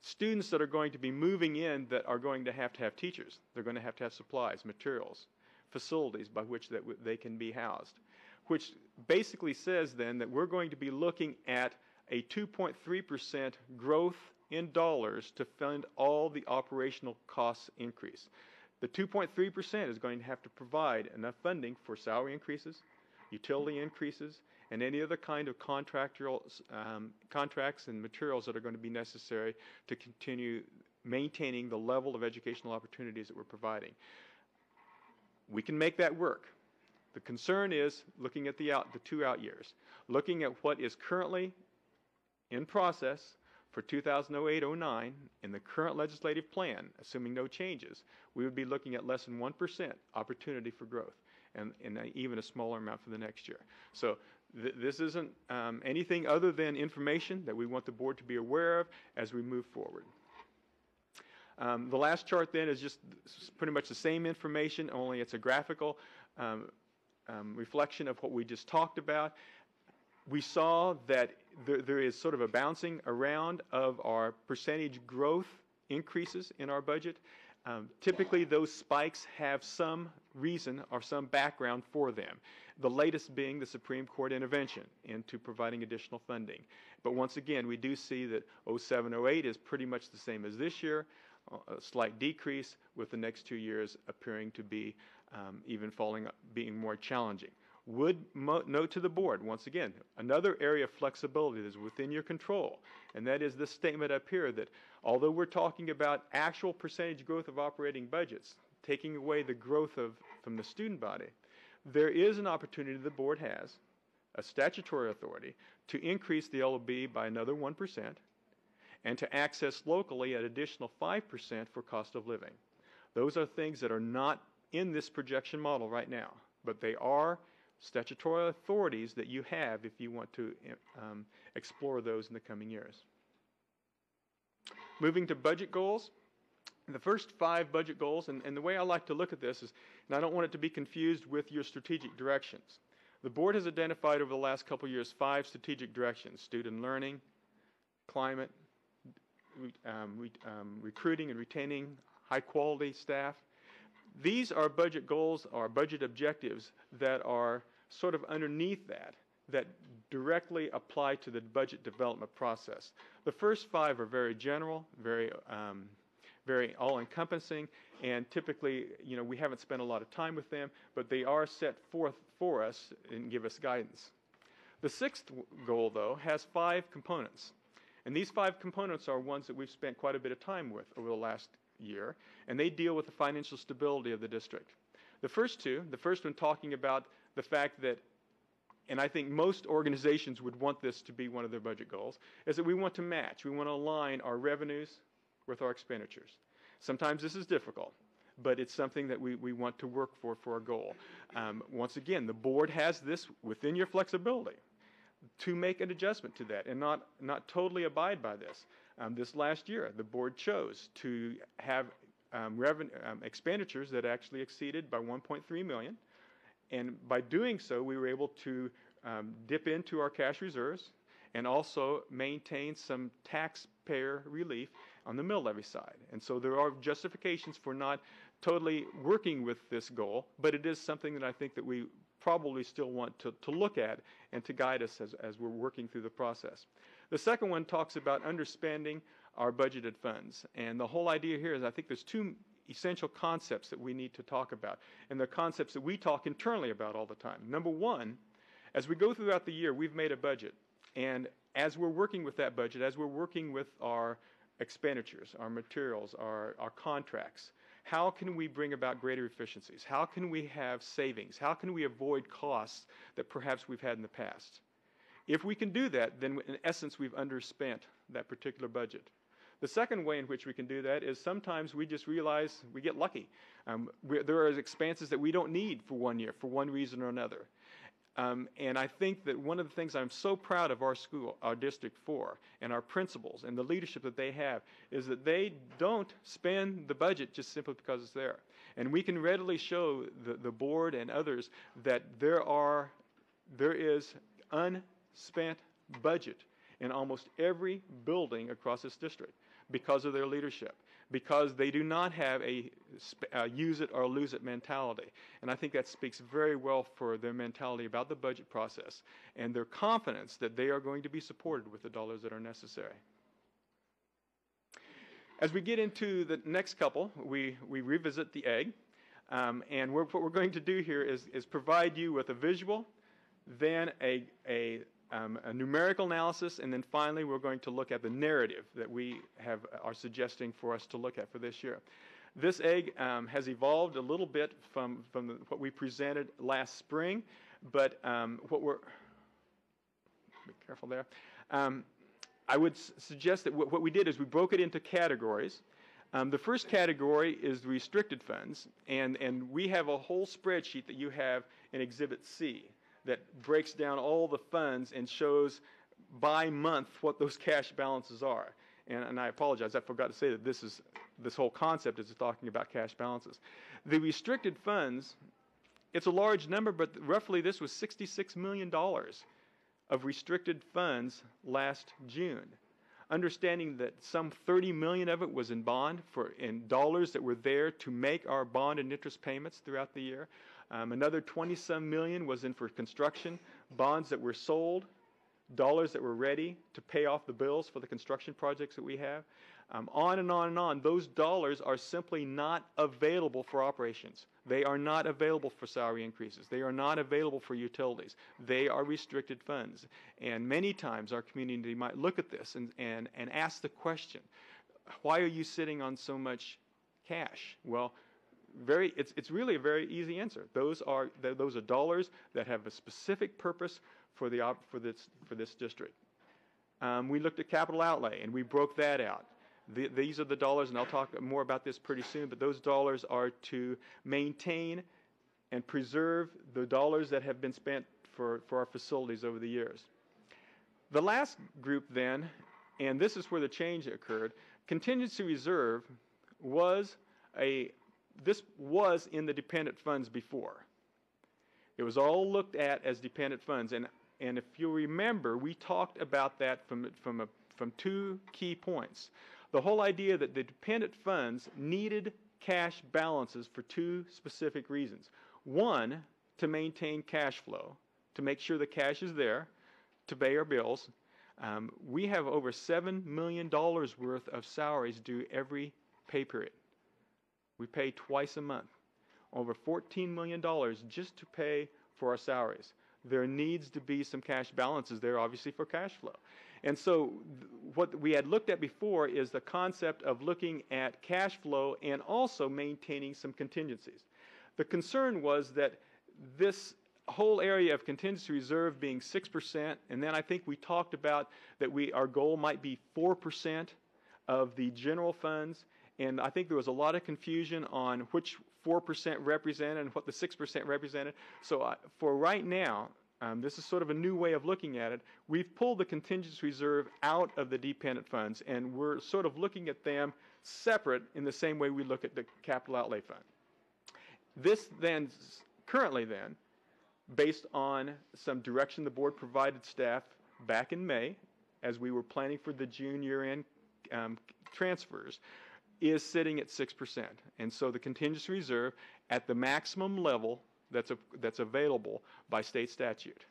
Students that are going to be moving in that are going to have teachers. They're going to have supplies, materials. facilities by which they can be housed, which basically says then that we're going to be looking at a 2.3% growth in dollars to fund all the operational costs increase. The 2.3% is going to have to provide enough funding for salary increases, utility increases, and any other kind of contracts and materials that are going to be necessary to continue maintaining the level of educational opportunities that we're providing. We can make that work. The concern is looking at the 2 out years, looking at what is currently in process for 2008-09 in the current legislative plan, assuming no changes, we would be looking at less than 1% opportunity for growth, and even a smaller amount for the next year. So this isn't anything other than information that we want the board to be aware of as we move forward. The last chart then is just pretty much the same information, only it's a graphical reflection of what we just talked about. We saw that there is sort of a bouncing around of our percentage growth increases in our budget. Typically, those spikes have some reason or some background for them, the latest being the Supreme Court intervention into providing additional funding. But once again, we do see that 07-08 is pretty much the same as this year, a slight decrease, with the next 2 years appearing to be even being more challenging. Would note to the board, once again, another area of flexibility that is within your control, and that is this statement up here that although we're talking about actual percentage growth of operating budgets, taking away the growth from the student body, there is an opportunity the board has, a statutory authority, to increase the LOB by another 1% and to access locally an additional 5% for cost of living. Those are things that are not in this projection model right now, but they are statutory authorities that you have if you want to explore those in the coming years. Moving to budget goals, the first 5 budget goals, and the way I like to look at this is, and I don't want it to be confused with your strategic directions. The board has identified over the last couple of years 5 strategic directions: student learning, climate, recruiting and retaining high-quality staff. These are budget goals or budget objectives that are sort of underneath that directly apply to the budget development process. The first 5 are very general, very all-encompassing, and typically, we haven't spent a lot of time with them, but they are set forth for us and give us guidance. The 6th goal, though, has 5 components, and these 5 components are ones that we've spent quite a bit of time with over the last year, and they deal with the financial stability of the district. The first 2, the first one talking about the fact that, and I think most organizations would want this to be one of their budget goals, is that we want to match, we want to align our revenues with our expenditures. Sometimes this is difficult, but it's something that we want to work for our goal. Once again, the board has this within your flexibility to make an adjustment to that and not totally abide by this. This last year, the board chose to have expenditures that actually exceeded by $1.3 million, and by doing so, we were able to dip into our cash reserves and also maintain some taxpayer relief on the mill levy side. And so there are justifications for not totally working with this goal, but it is something that I think that we probably still want to look at and to guide us as we're working through the process. The second one talks about underspending our budgeted funds. And the whole idea here is I think there's 2 essential concepts that we need to talk about, and they're concepts that we talk internally about all the time. Number 1, as we go throughout the year, we've made a budget. And as we're working with that budget, as we're working with our expenditures, our materials, our contracts, how can we bring about greater efficiencies? How can we have savings? How can we avoid costs that perhaps we've had in the past? If we can do that, then in essence we've underspent that particular budget. The second way in which we can do that is sometimes we just realize we get lucky. There are expenses that we don't need for 1 year for one reason or another. And I think that one of the things I'm so proud of our school, our district for, and our principals and the leadership that they have is that they don't spend the budget just simply because it's there. And we can readily show the board and others that there is unspent budget in almost every building across this district because of their leadership. because they do not have a use it or lose it mentality. And I think that speaks very well for their mentality about the budget process and their confidence that they are going to be supported with the dollars that are necessary. As we get into the next couple, we revisit the egg. And what we're going to do here is provide you with a visual, then a numerical analysis, and then finally we're going to look at the narrative that we are suggesting for us to look at for this year. This egg has evolved a little bit from what we presented last spring, but be careful there. I would suggest that what we did is we broke it into categories. The first category is the restricted funds, and we have a whole spreadsheet that you have in Exhibit C that breaks down all the funds and shows by month what those cash balances are. And I apologize, I forgot to say that this whole concept is talking about cash balances. The restricted funds, it's a large number, but roughly this was $66 million of restricted funds last June. Understanding that some 30 million of it was in dollars that were there to make our bond and interest payments throughout the year. Another 20-some million was in for construction, bonds that were sold, dollars that were ready to pay off the bills for the construction projects that we have. On and on and on. Those dollars are simply not available for operations. They are not available for salary increases. They are not available for utilities. They are restricted funds. And many times our community might look at this and ask the question, why are you sitting on so much cash? Well, it's really a very easy answer. Those are dollars that have a specific purpose for this district. We looked at capital outlay and we broke that out. These are the dollars, and I'll talk more about this pretty soon, but those dollars are to maintain and preserve the dollars that have been spent for our facilities over the years. The last group then, and this is where the change occurred, contingency reserve was in the dependent funds before. It was all looked at as dependent funds, and if you remember, we talked about that from two key points. The whole idea that the dependent funds needed cash balances for two specific reasons. One, to maintain cash flow, to make sure the cash is there to pay our bills. We have over $7 million worth of salaries due every pay period. We pay twice a month. Over $14 million just to pay for our salaries. There needs to be some cash balances there, obviously, for cash flow. And so what we had looked at before is the concept of looking at cash flow and also maintaining some contingencies. The concern was that this whole area of contingency reserve being 6%, and then I think we talked about that our goal might be 4% of the general funds, and I think there was a lot of confusion on which 4% represented and what the 6% represented. So for right now, this is sort of a new way of looking at it. We've pulled the contingency reserve out of the dependent funds, and we're sort of looking at them separate in the same way we look at the capital outlay fund. This then, currently then, based on some direction the board provided staff back in May, as we were planning for the June year-end transfers, is sitting at 6%. And so the contingency reserve at the maximum level that's available by state statute.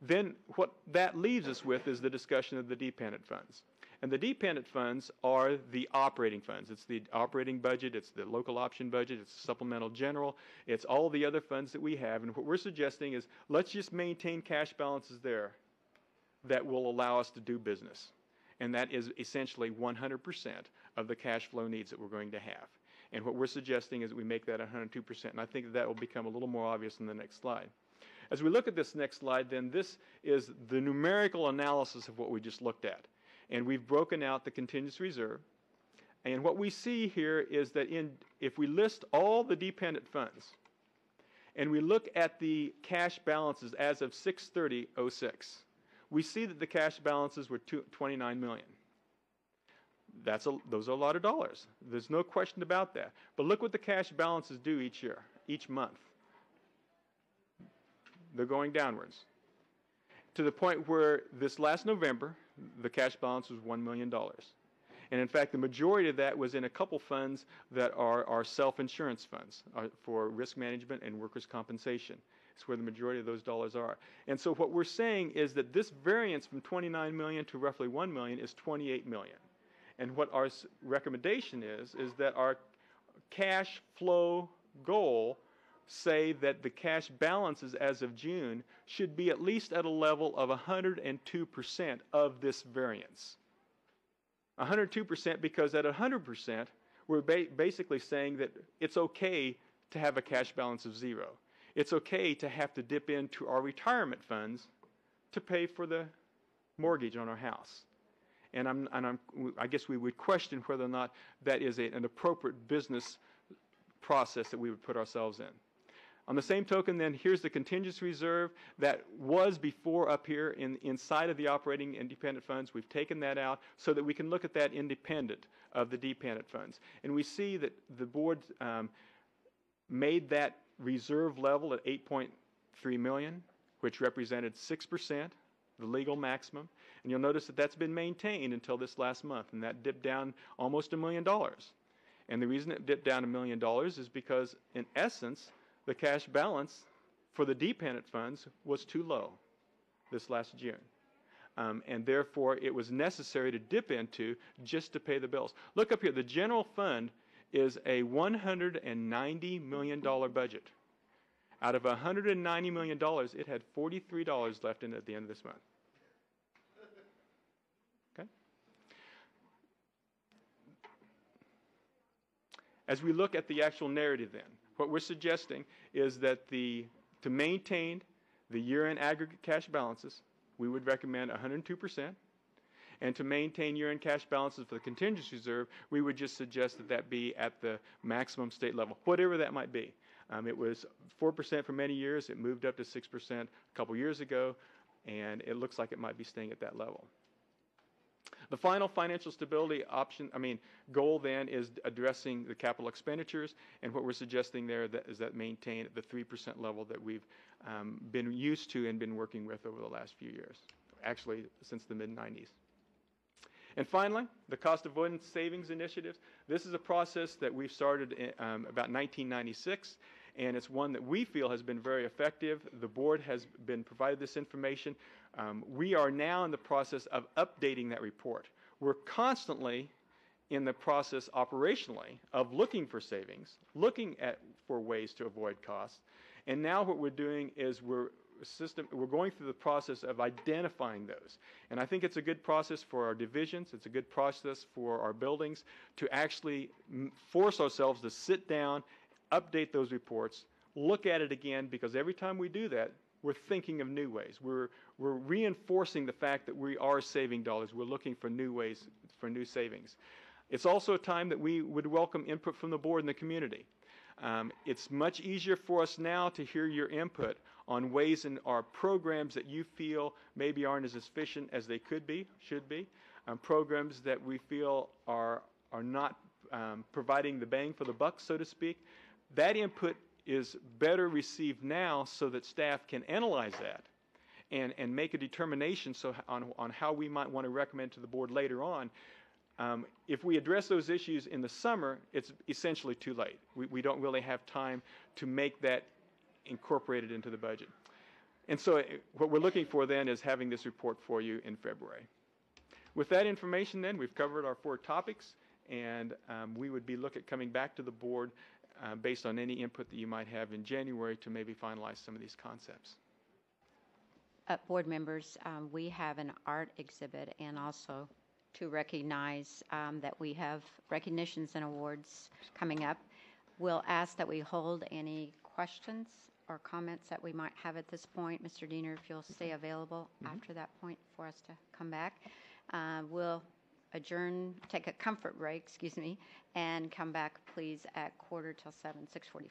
Then what that leaves us with is the discussion of the dependent funds. And the dependent funds are the operating funds. It's the operating budget, it's the local option budget, it's supplemental general, it's all the other funds that we have. And what we're suggesting is let's just maintain cash balances there that will allow us to do business. And that is essentially 100% of the cash flow needs that we're going to have. And what we're suggesting is that we make that 102%, and I think that will become a little more obvious in the next slide. As we look at this next slide, then this is the numerical analysis of what we just looked at. And we've broken out the contingency reserve. And what we see here is that if we list all the dependent funds, and we look at the cash balances as of 6/30/06, we see that the cash balances were $29 million. Those are a lot of dollars. There's no question about that. But look what the cash balances do each year, each month. They're going downwards. To the point where this last November, the cash balance was $1 million. And in fact, the majority of that was in a couple funds that are self-insurance funds for risk management and workers' compensation. It's where the majority of those dollars are. And so what we're saying is that this variance from $29 million to roughly $1 million is $28 million. And what our recommendation is that our cash flow goal say that the cash balances as of June should be at least at a level of 102% of this variance. 102% because at 100%, we're basically saying that it's okay to have a cash balance of zero. It's okay to have to dip into our retirement funds to pay for the mortgage on our house. And I guess we would question whether or not that is an appropriate business process that we would put ourselves in. On the same token, then, here's the contingency reserve that was before up here inside of the operating and dependent funds. We've taken that out so that we can look at that independent of the dependent funds. And we see that the board made that reserve level at $8.3 million, which represented 6%, the legal maximum. And you'll notice that that's been maintained until this last month, and that dipped down almost $1 million. And the reason it dipped down $1 million is because, in essence, the cash balance for the dependent funds was too low this last June. And therefore, it was necessary to dip into just to pay the bills. Look up here. The general fund is a $190 million budget. Out of $190 million, it had $43 left in it at the end of this month. Okay? As we look at the actual narrative then, what we're suggesting is that to maintain the year-end aggregate cash balances, we would recommend 102%. And to maintain year-end cash balances for the contingency reserve, we would just suggest that that be at the maximum state level, whatever that might be. It was 4% for many years. It moved up to 6% a couple years ago, and it looks like it might be staying at that level. The final financial stability goal then is addressing the capital expenditures, and what we're suggesting there is that maintain at the 3% level that we've been used to and been working with over the last few years, actually since the mid-90s. And finally, the cost avoidance savings initiatives. This is a process that we've started about 1996, and it's one that we feel has been very effective. The board has been provided this information. We are now in the process of updating that report. We're constantly in the process operationally of looking for savings, looking for ways to avoid costs, and now what we're doing is we're going through the process of identifying those. And I think it's a good process for our divisions. It's a good process for our buildings to actually force ourselves to sit down, update those reports, look at it again, because every time we do that, we're thinking of new ways. We're reinforcing the fact that we are saving dollars. We're looking for new ways, for new savings. It's also a time that we would welcome input from the board and the community. It's much easier for us now to hear your input on ways in our programs that you feel maybe aren't as efficient as they could be, should be, programs that we feel are not providing the bang for the buck, so to speak. That input is better received now so that staff can analyze that and make a determination on how we might want to recommend to the board later on. If we address those issues in the summer, it's essentially too late. We don't really have time to make that incorporated into the budget. And so what we're looking for then is having this report for you in February. With that information then, we've covered our 4 topics, and we would be coming back to the board based on any input that you might have in January to maybe finalize some of these concepts. Board members, we have an art exhibit, and also to recognize that we have recognitions and awards coming up. We'll ask that we hold any questions or comments that we might have at this point. Mr. Diener, if you'll stay available after that point for us to come back. We'll adjourn, take a comfort break, and come back, please, at 6:45.